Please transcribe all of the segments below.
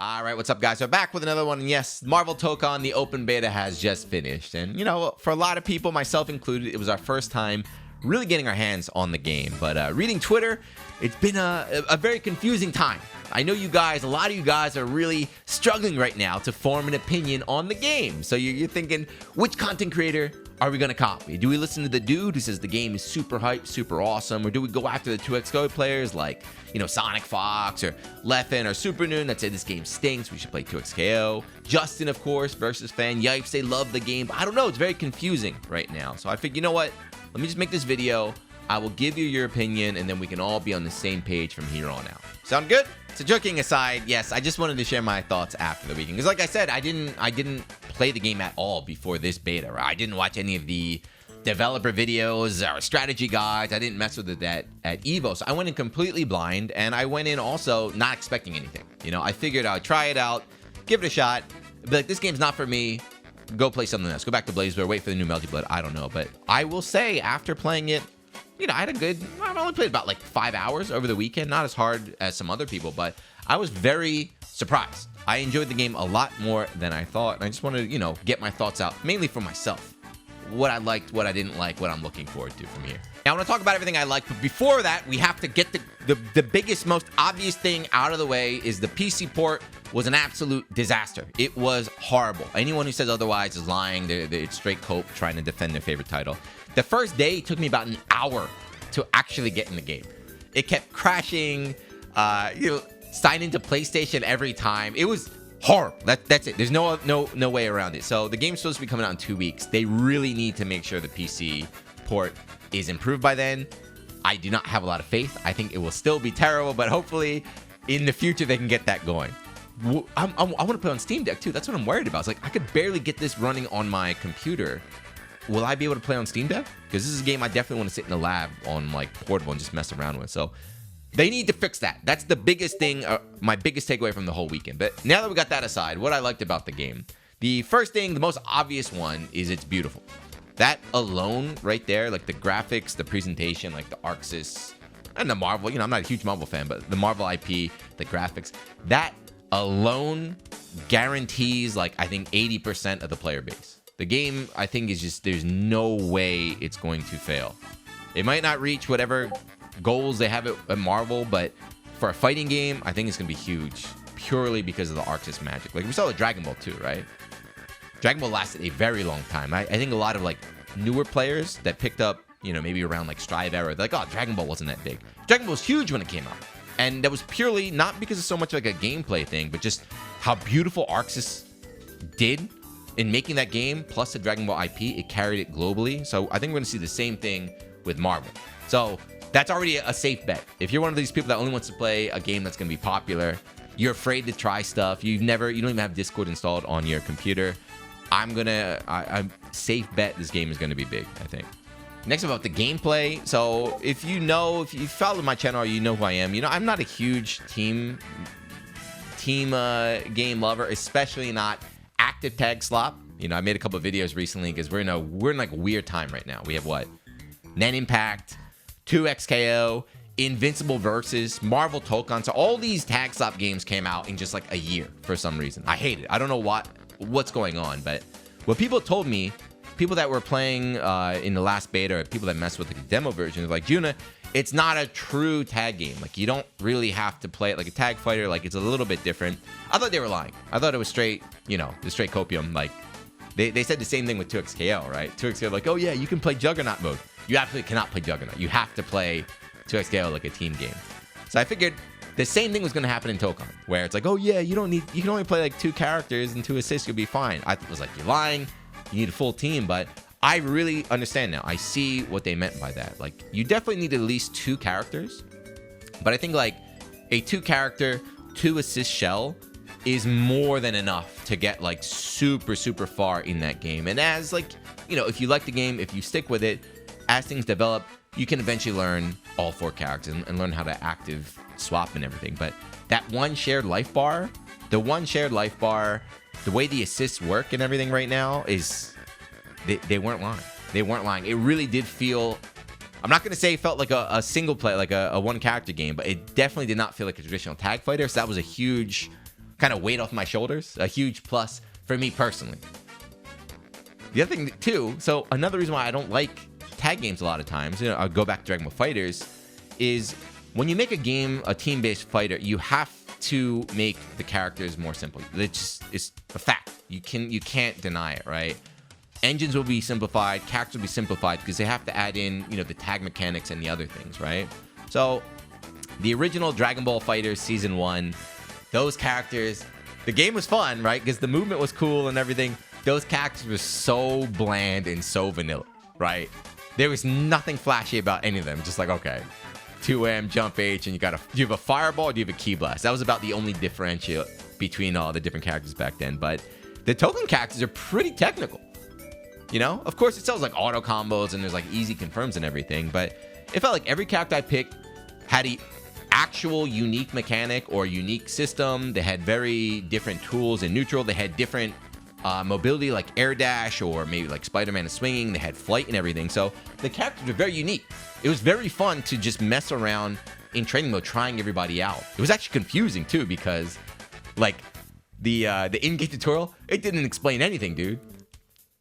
All right, what's up, guys? We're back with another one. And yes, Marvel Tokon, the open beta has just finished. And, you know, for a lot of people, myself included, it was our first time really getting our hands on the game. But reading Twitter, it's been a very confusing time. I know you guys, a lot of you guys are really struggling right now to form an opinion on the game. So you're thinking, which content creator are we going to copy? Do we listen to the dude who says the game is super hype, super awesome? Or do we go after the 2xCode players like, you know, Sonic Fox or Leffen or Supernoon that say this game stinks, we should play 2xKO? Justin, of course, versus Fan Yipes, they love the game. But I don't know, it's very confusing right now. So I figured, you know what? Let me just make this video. I will give you your opinion, and then we can all be on the same page from here on out. Sound good? So joking aside, yes, I just wanted to share my thoughts after the weekend. Because like I said, I didn't play the game at all before this beta. Right? I didn't watch any of the developer videos or strategy guides. I didn't mess with it at EVO. So I went in completely blind, and I went in also not expecting anything. You know, I figured I'd try it out, give it a shot, be like, this game's not for me. Go play something else. Go back to Blaze, wait for the new Melty Blood. I don't know. But I will say, after playing it, you know, I've only played about like 5 hours over the weekend. Not as hard as some other people, but I was very surprised. I enjoyed the game a lot more than I thought. And I just wanted to, you know, get my thoughts out, mainly for myself. What I liked, what I didn't like, what I'm looking forward to from here. Now, I want to talk about everything I like, but before that, we have to get the biggest, most obvious thing out of the way is the PC port was an absolute disaster. It was horrible. Anyone who says otherwise is lying. They're straight cope trying to defend their favorite title. The first day, it took me about an hour to actually get in the game. It kept crashing, you know, sign into PlayStation every time. It was horrible. That's it. There's no way around it. So the game's supposed to be coming out in 2 weeks. They really need to make sure the PC port is improved by then. I do not have a lot of faith. I think it will still be terrible, but hopefully in the future they can get that going. I want to play on Steam Deck too. That's what I'm worried about. It's like I could barely get this running on my computer. Will I be able to play on Steam Deck? Because this is a game I definitely want to sit in the lab on like portable and just mess around with. So they need to fix that. That's the biggest thing, my biggest takeaway from the whole weekend. But now that we got that aside, what I liked about the game, the first thing, the most obvious one, is it's beautiful. That alone right there, like the graphics, the presentation, like the Arxis, and the Marvel, you know, I'm not a huge Marvel fan, but the Marvel IP, the graphics, that alone guarantees like, I think 80% of the player base. The game, I think, is just, there's no way it's going to fail. It might not reach whatever goals they have at Marvel, but for a fighting game, I think it's going to be huge, purely because of the Arxis magic. Like, we saw with Dragon Ball 2, right? Dragon Ball lasted a very long time. I think a lot of, like, newer players that picked up, you know, maybe around, like, Strive era, they're like, oh, Dragon Ball wasn't that big. Dragon Ball was huge when it came out. And that was purely, not because of so much like a gameplay thing, but just how beautiful Arxis did in making that game, plus the Dragon Ball IP, it carried it globally. So I think we're going to see the same thing with Marvel. So that's already a safe bet. If you're one of these people that only wants to play a game that's going to be popular, you're afraid to try stuff, you don't even have Discord installed on your computer, I'm safe bet this game is going to be big, I think. Next about the gameplay. So if you follow my channel or you know who I am, you know I'm not a huge team game lover, especially not active tag slop. You know, I made a couple of videos recently because we're in like a weird time right now. We have what? Net Impact, 2xKO, Invincible Versus, Marvel Tokon. So all these tag slop games came out in just like a year for some reason. I hate it. I don't know what's going on, but what people told me, people that were playing in the last beta, or people that messed with the demo version, is like, Juna, it's not a true tag game. Like, you don't really have to play it like a tag fighter. Like, it's a little bit different. I thought they were lying. I thought it was straight, you know, the straight copium. Like, they said the same thing with 2xKO, right? 2xKO, like, oh yeah, you can play Juggernaut mode. You absolutely cannot play Juggernaut. You have to play 2xKO like a team game. So I figured the same thing was going to happen in Tokon, where it's like, oh yeah, you can only play like 2 characters and 2 assists, you'll be fine. I was like, you're lying. You need a full team, but I really understand now. I see what they meant by that. Like, you definitely need at least 2 characters, but I think like a 2-character, 2 assist shell is more than enough to get like super far in that game. And as like, you know, if you like the game, if you stick with it, as things develop, you can eventually learn all 4 characters and learn how to active swap and everything. But that one shared life bar, the way the assists work and everything right now is, they weren't lying. They weren't lying. It really did feel, I'm not going to say it felt like a single play, like a one character game, but it definitely did not feel like a traditional tag fighter. So that was a huge kind of weight off my shoulders. A huge plus for me personally. The other thing too, so another reason why I don't like tag games a lot of times, I'll go back to Dragon Ball FighterZ, is when you make a game, a team-based fighter, you have to make the characters more simple. It's a fact. You can't deny it, right? Engines will be simplified, characters will be simplified because they have to add in, the tag mechanics and the other things, right? So the original Dragon Ball FighterZ Season 1, those characters, the game was fun, right? Because the movement was cool and everything. Those characters were so bland and so vanilla, right? There was nothing flashy about any of them. Just like, okay, 2M, jump H, and do you have a fireball or do you have a ki blast? That was about the only differential between all the different characters back then. But the Tokon characters are pretty technical. Of course, it sells like auto combos and there's like easy confirms and everything, but it felt like every character I picked had a actual unique mechanic or unique system. They had very different tools in neutral. They had different mobility like air dash, or maybe like Spider-Man is swinging. They had flight and everything. So the characters were very unique. It was very fun to just mess around in training mode, trying everybody out. It was actually confusing too, because like the in-game tutorial, it didn't explain anything, dude.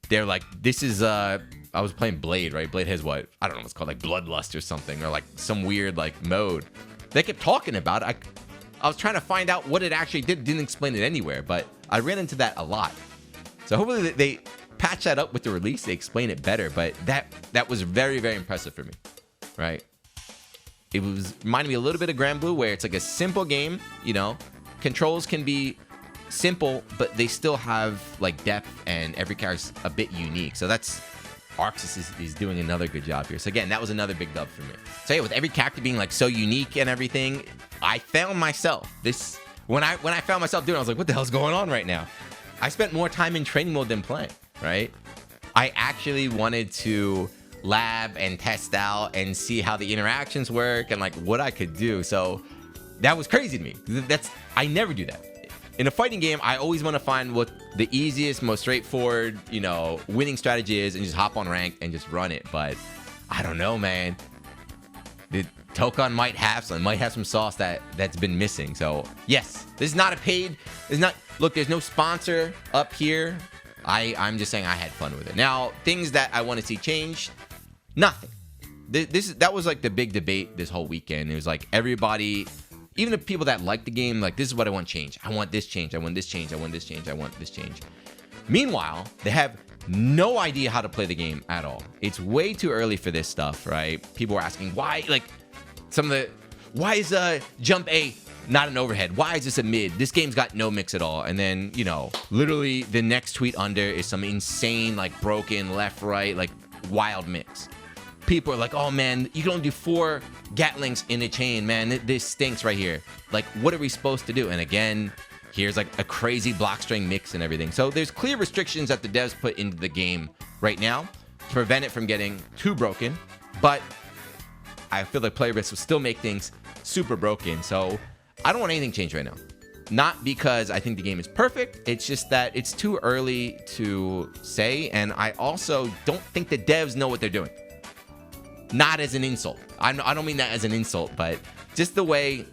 They're like, this is I was playing Blade, right? Blade has what? I don't know what's called, like Bloodlust or something, or like some weird like mode. They kept talking about it. I was trying to find out what it actually did. Didn't explain it anywhere, but I ran into that a lot. So hopefully they patch that up with the release. They explain it better, but that was very, very impressive for me, right? It was reminding me a little bit of Grand Blue, where it's like a simple game, controls can be simple, but they still have like depth, and every character's a bit unique. So that's Arxis is doing another good job here. So again, that was another big dub for me. So yeah, with every character being like so unique and everything, I found myself when I found myself doing it, I was like, what the hell's going on right now? I spent more time in training mode than playing, right? I actually wanted to lab and test out and see how the interactions work and like what I could do. So that was crazy to me. I never do that. In a fighting game, I always want to find what the easiest, most straightforward, winning strategy is and just hop on rank and just run it. But I don't know, man. The Tokon might have some sauce that's been missing. So yes, this is not a paid. Look, there's no sponsor up here. I'm just saying I had fun with it. Now, things that I want to see changed, nothing. That was like the big debate this whole weekend. It was like everybody, even the people that like the game, like, this is what I want change. I want this change. I want this change. I want this change. I want this change. Meanwhile, they have no idea how to play the game at all. It's way too early for this stuff, right? People were asking why, like, why is jump A not an overhead? Why is this a mid? This game's got no mix at all. And then, literally the next tweet under is some insane, like, broken left, right, like, wild mix. People are like, oh man, you can only do 4 Gatlings in a chain, man. This stinks right here. Like, what are we supposed to do? And again, here's like a crazy block string mix and everything. So there's clear restrictions that the devs put into the game right now to prevent it from getting too broken. But I feel like player base will still make things super broken. So I don't want anything changed right now. Not because I think the game is perfect. It's just that it's too early to say. And I also don't think the devs know what they're doing. Not as an insult. I don't mean that as an insult, but just the way,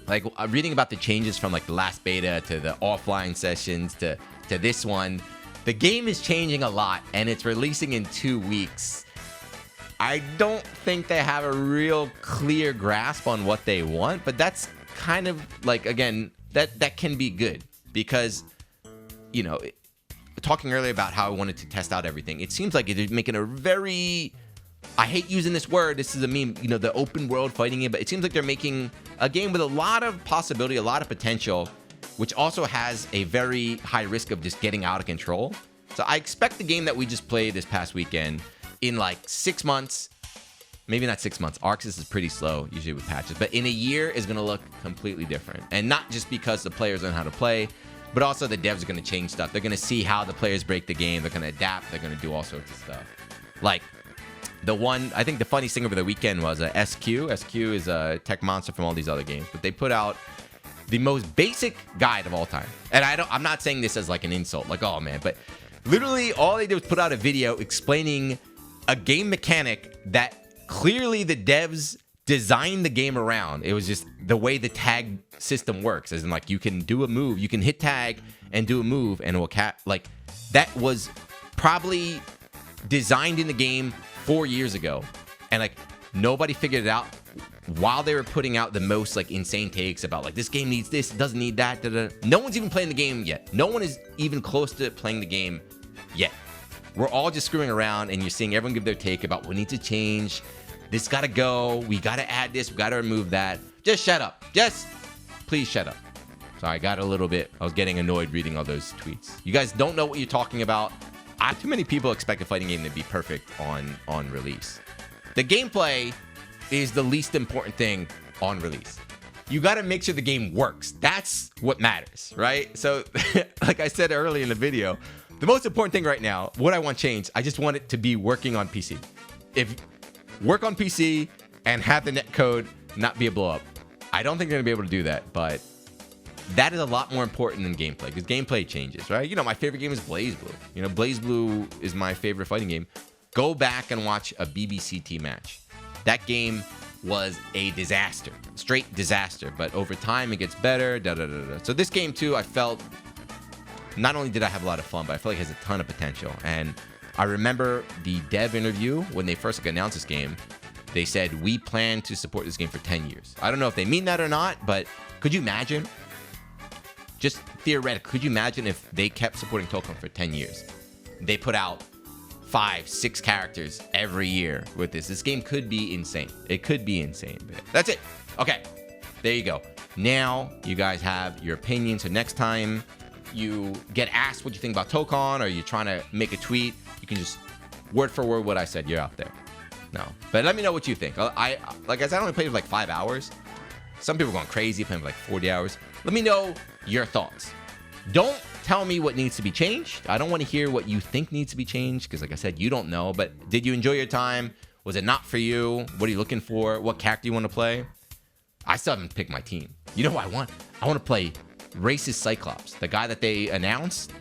like, reading about the changes from like the last beta to the offline sessions to this one, the game is changing a lot and it's releasing in 2 weeks. I don't think they have a real clear grasp on what they want, but that's kind of like, again, that can be good because, talking earlier about how I wanted to test out everything, it seems like they're making a very, I hate using this word, this is a meme, the open world fighting game, but it seems like they're making a game with a lot of possibility, a lot of potential, which also has a very high risk of just getting out of control. So I expect the game that we just played this past weekend in like 6 months, maybe not 6 months, Arxis is pretty slow usually with patches, but in a year is going to look completely different. And not just because the players learn how to play, but also the devs are going to change stuff. They're going to see how the players break the game, they're going to adapt, they're going to do all sorts of stuff. Like, I think the funniest thing over the weekend was SQ. SQ is a tech monster from all these other games, but they put out the most basic guide of all time. And I'm not saying this as like an insult, like, oh man, but literally all they did was put out a video explaining a game mechanic that clearly the devs designed the game around. It was just the way the tag system works, as in like you can do a move, you can hit tag and do a move, and it will like that was probably designed in the game 4 years ago, and like nobody figured it out while they were putting out the most like insane takes about like this game needs this, it doesn't need that. No one's even playing the game yet. No one is even close to playing the game yet. We're all just screwing around, and you're seeing everyone give their take about what needs to change. This gotta go. We gotta add this. We gotta remove that. Just shut up. Just please shut up. Sorry, I got a little bit. I was getting annoyed reading all those tweets. You guys don't know what you're talking about. Too many people expect a fighting game to be perfect on release. The gameplay is the least important thing on release. You gotta make sure the game works. That's what matters, right? So, like I said earlier in the video, the most important thing right now, what I want changed, I just want it to be working on PC. If work on PC and have the netcode not be a blow up. I don't think they're gonna be able to do that, but that is a lot more important than gameplay, because gameplay changes, right? You know, my favorite game is BlazBlue. You know, BlazBlue is my favorite fighting game. Go back and watch a BBCT match. That game was a disaster, straight disaster, but over time it gets better, So this game too, I felt, not only did I have a lot of fun, but I feel like it has a ton of potential. And I remember the dev interview when they first announced this game. They said, we plan to support this game for 10 years. I don't know if they mean that or not, but could you imagine? Just theoretically, could you imagine if they kept supporting Tokon for 10 years? They put out 5, 6 characters every year with this. This game could be insane. It could be insane. But that's it. Okay, there you go. Now you guys have your opinion. So next time you get asked what you think about Tokon, or you're trying to make a tweet, you can just word for word what I said. You're out there. No, but let me know what you think. Like I said, I only played for like 5 hours. Some people are going crazy playing for like 40 hours. Let me know your thoughts. Don't tell me what needs to be changed. I don't want to hear what you think needs to be changed, because like I said, you don't know. But did you enjoy your time? Was it not for you? What are you looking for? What character you want to play? I still haven't picked my team. You know what I want? I want to play Racist Cyclops, the guy that they announced.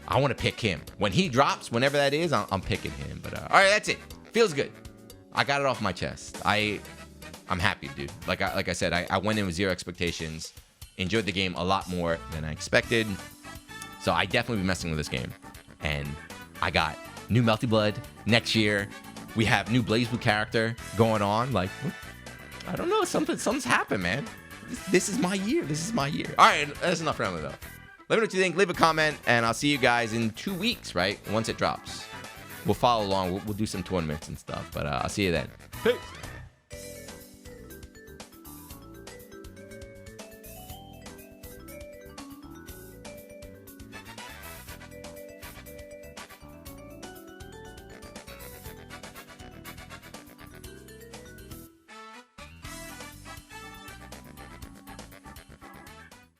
I want to pick him. When he drops, whenever that is, I'm picking him. But all right, that's it. Feels good. I got it off my chest. I'm happy, dude. Like I said, I went in with zero expectations. Enjoyed the game a lot more than I expected. So I definitely be messing with this game. And I got new Melty Blood next year. We have new BlazBlue character going on. Like, I don't know. Something's happened, man. This is my year. This is my year. All right, that's enough rambling though. Let me know what you think. Leave a comment, and I'll see you guys in 2 weeks, right? Once it drops. We'll follow along. We'll do some tournaments and stuff. But I'll see you then. Peace.